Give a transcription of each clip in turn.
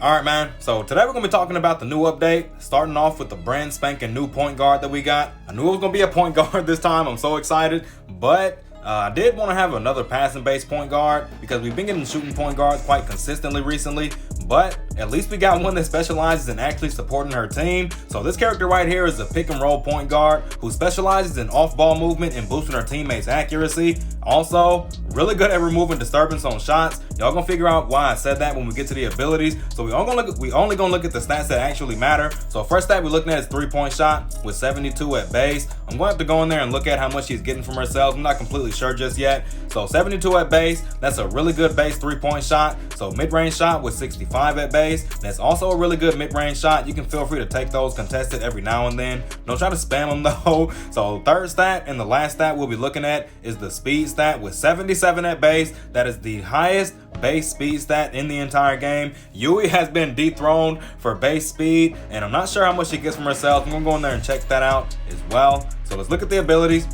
Alright man, so today we're going to be talking about the new update, starting off with the brand spanking new point guard that we got. I knew it was going to be a point guard this time, I'm so excited, but I did want to have another passing based point guard because we've been getting shooting point guards quite consistently recently, but at least we got one that specializes in actually supporting her team. So this character right here is a pick and roll point guard who specializes in off ball movement and boosting her teammates' accuracy. Also, really good at removing disturbance on shots. Y'all gonna figure out why I said that when we get to the abilities. So we only gonna look at the stats that actually matter. So first stat we're looking at is 3-point shot with 72 at base. I'm going to have to go in there and look at how much she's getting from herself. I'm not completely sure just yet. So 72 at base, that's a really good base 3-point shot. So mid-range shot with 65 at base, that's also a really good mid-range shot. You can feel free to take those contested every now and then. Don't try to spam them though. So third stat and the last stat we'll be looking at is the speed stat with 77 at base. That is the highest base speed stat in the entire game. Yui has been dethroned for base speed, and I'm not sure how much she gets from herself. I'm gonna go in there and check that out as well. So let's look at the abilities.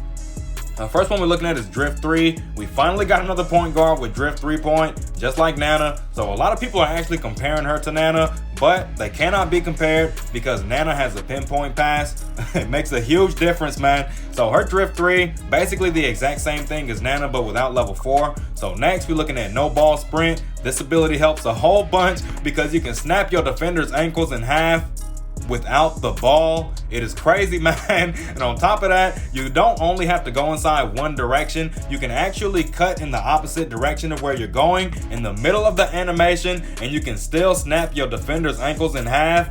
First one we're looking at is Drift 3. We finally got another point guard with Drift 3-point, just like Nana. So a lot of people are actually comparing her to Nana, but they cannot be compared because Nana has a pinpoint pass. It makes a huge difference, man. So her Drift 3, basically the exact same thing as Nana, but without level 4. So next we're looking at No Ball Sprint. This ability helps a whole bunch because you can snap your defender's ankles in half without the ball. It is crazy, man. And on top of that, you don't only have to go inside one direction, you can actually cut in the opposite direction of where you're going in the middle of the animation, and you can still snap your defender's ankles in half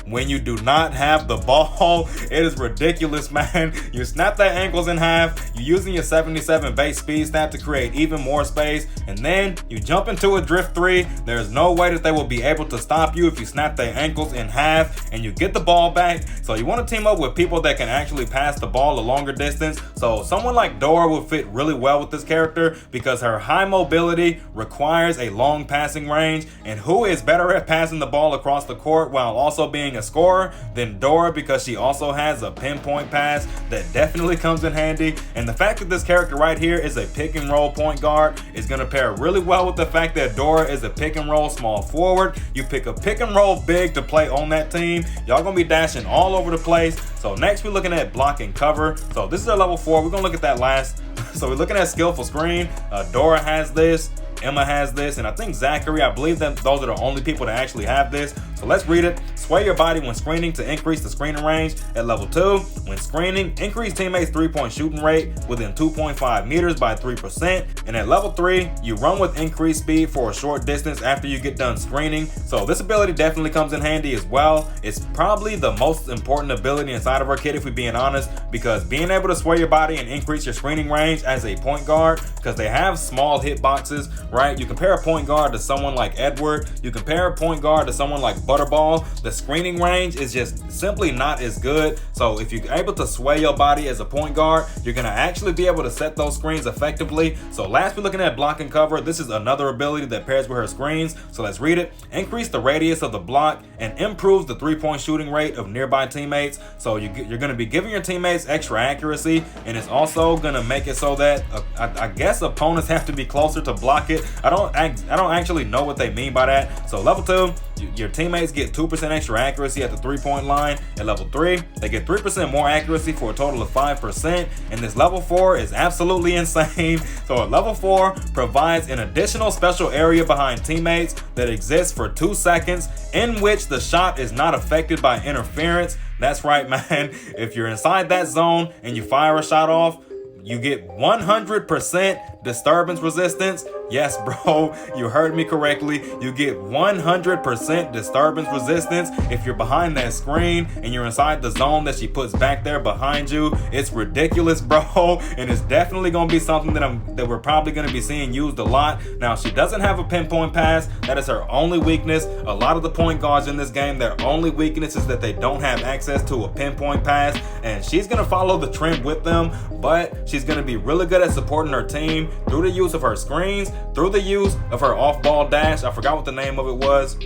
when you do not have the ball. It is ridiculous, man. You snap their ankles in half, you're using your 77 base speed snap to create even more space, and then you jump into a Drift 3. There's no way that they will be able to stop you if you snap their ankles in half and you get the ball back. So you want to team up with people that can actually pass the ball a longer distance. So someone like Dora will fit really well with this character because her high mobility requires a long passing range, and who is better at passing the ball across the court while also being a scorer than Dora, because she also has a pinpoint pass that definitely comes in handy. And the fact that this character right here is a pick and roll point guard is going to pair really well with the fact that Dora is a pick and roll small forward. You pick a pick and roll big to play on that team, y'all gonna be dashing all over the place. So next we're looking at block and cover. So this is our level 4. We're gonna look at that last. So we're looking at skillful screen. Dora has this, Emma has this, and I think Zachary, I believe that those are the only people that actually have this. So let's read it. Sway your body when screening to increase the screening range. At level 2, when screening, increase teammates' 3-point shooting rate within 2.5 meters by 3%. And at level 3, you run with increased speed for a short distance after you get done screening. So this ability definitely comes in handy as well. It's probably the most important ability inside of our kit, if we're being honest, because being able to sway your body and increase your screening range as a point guard, because they have small hitboxes, right? You compare a point guard to someone like Edward, you compare a point guard to someone like Butterball, the screening range is just simply not as good. So if you're able to sway your body as a point guard, you're gonna actually be able to set those screens effectively. So last we're looking at block and cover. This is another ability that pairs with her screens. So let's read it. Increase the radius of the block and improves the 3-point shooting rate of nearby teammates. So you're gonna be giving your teammates extra accuracy, and it's also gonna make it so that I guess opponents have to be closer to block it. I don't actually know what they mean by that. So level 2, your teammates get 2% extra accuracy at the 3-point line. At level 3, they get 3% more accuracy for a total of 5%. And this level 4 is absolutely insane. So at level 4 provides an additional special area behind teammates that exists for 2 seconds, in which the shot is not affected by interference. That's right, man. If you're inside that zone and you fire a shot off, you get 100% disturbance resistance. Yes, bro, you heard me correctly. You get 100% disturbance resistance if you're behind that screen and you're inside the zone that she puts back there behind you. It's ridiculous, bro, and it's definitely gonna be something that we're probably gonna be seeing used a lot. Now, she doesn't have a pinpoint pass. That is her only weakness. A lot of the point guards in this game, their only weakness is that they don't have access to a pinpoint pass, and she's gonna follow the trend with them, but she's gonna be really good at supporting her team through the use of her screens, through the use of her off-ball dash. I forgot what the name of it was.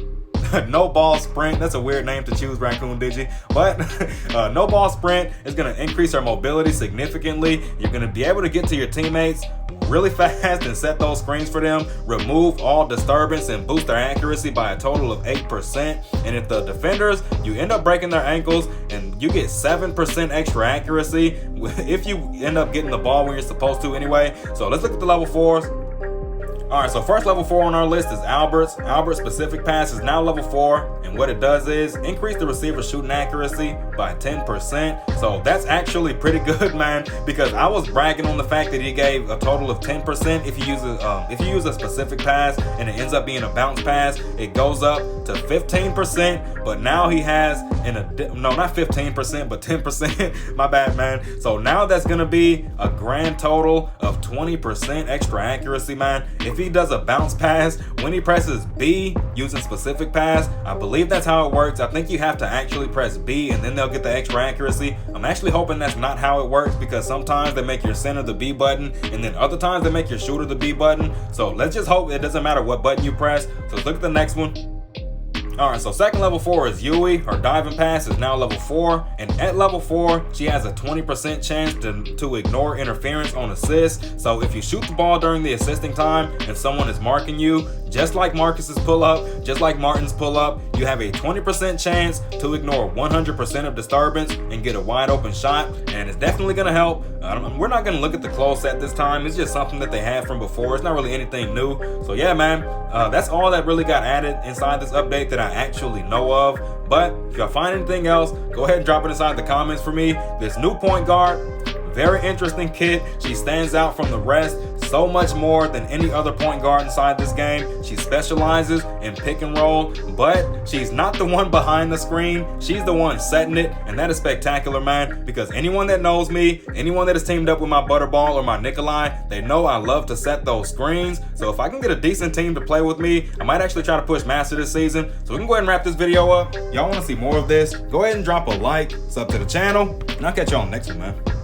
No Ball Sprint. That's a weird name to choose, Raccoon Digi. But No Ball Sprint is going to increase her mobility significantly. You're going to be able to get to your teammates really fast and set those screens for them, remove all disturbance, and boost their accuracy by a total of 8%. And if the defenders, you end up breaking their ankles, and you get 7% extra accuracy if you end up getting the ball when you're supposed to anyway. So let's look at the level 4s. Alright, so first level 4 on our list is Albert's. Albert's specific pass is now level 4, and what it does is increase the receiver's shooting accuracy by 10%. So that's actually pretty good, man, because I was bragging on the fact that he gave a total of 10% if you use a specific pass and it ends up being a bounce pass, it goes up to 15%, but now he has no, not 15%, but 10%. My bad, man. So now that's gonna be a grand total of 20% extra accuracy, man. If he does a bounce pass, when he presses B using specific pass, I believe that's how it works. I think you have to actually press B and then they'll get the extra accuracy. I'm actually hoping that's not how it works, because sometimes they make your center the B button and then other times they make your shooter the B button. So let's just hope it doesn't matter what button you press. So let's look at the next one. Alright, so second level 4 is Yui. Her diving pass is now level 4, and at level 4, she has a 20% chance to ignore interference on assists. So if you shoot the ball during the assisting time and someone is marking you, just like Marcus's pull-up, just like Martin's pull-up, you have a 20% chance to ignore 100% of disturbance and get a wide open shot, and it's definitely going to help. We're not going to look at the close set this time. It's just something that they had from before. It's not really anything new. So yeah, man, that's all that really got added inside this update that I actually know of. But if y'all find anything else, go ahead and drop it inside the comments for me. This new point guard, very interesting kid. She stands out from the rest so much more than any other point guard inside this game. She specializes in pick and roll, but she's not the one behind the screen. She's the one setting it, and that is spectacular, man, because anyone that knows me, anyone that has teamed up with my Butterball or my Nikolai, they know I love to set those screens. So if I can get a decent team to play with me, I might actually try to push Master this season. So we can go ahead and wrap this video up. Y'all want to see more of this? Go ahead and drop a like, sub to the channel, and I'll catch y'all on the next one, man.